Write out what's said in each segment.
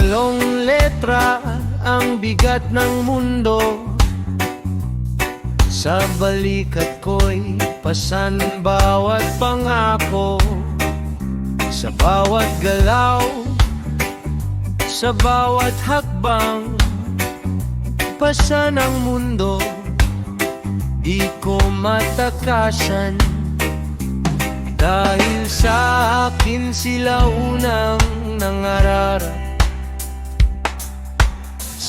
Walong letra ang bigat ng mundo. Sa balikat ko'y pasan bawat pangako. Sa bawat galaw, sa bawat hakbang, pasan ang mundo, di ko matakasan. Dahil sa akin sila unang nangararap,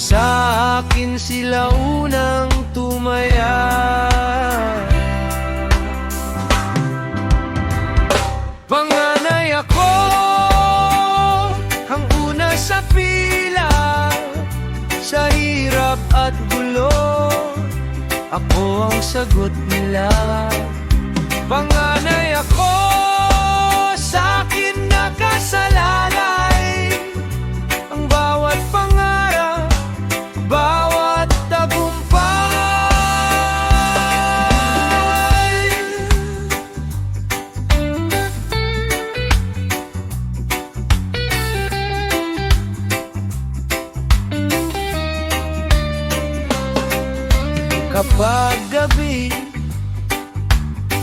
sa akin sila unang tumaya. Panganay ako, ang una sa pila. Sa hirap at gulo, ako ang sagot nila. Panganay ako, sa akin nakasalalay ang bawat pangarap, bawat tagumpay. Kapag gabi,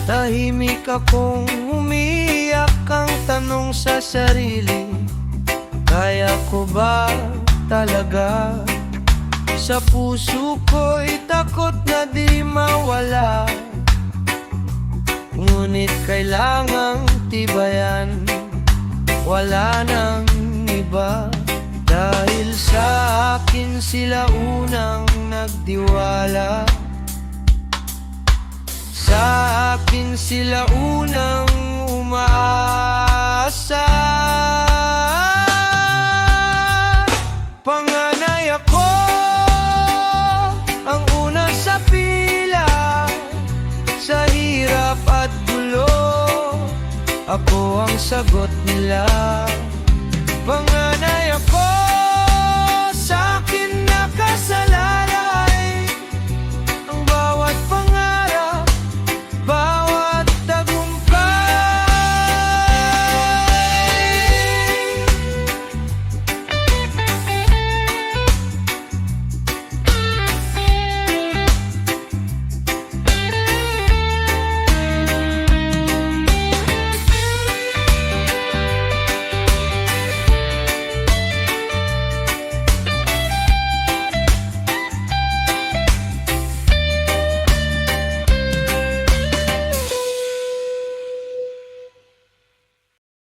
tahimik akong umiyak, ang tanong sa sarili, kaya ko ba talaga? Sa puso ko'y takot na di mawala, ngunit kailangang tibayan, wala nang iba. Dahil sa akin sila unang nagtiwala, sa akin sila unang umaasa. Panganay ako, ang una sa pila. Sa hirap at gulo, ako ang sagot nila.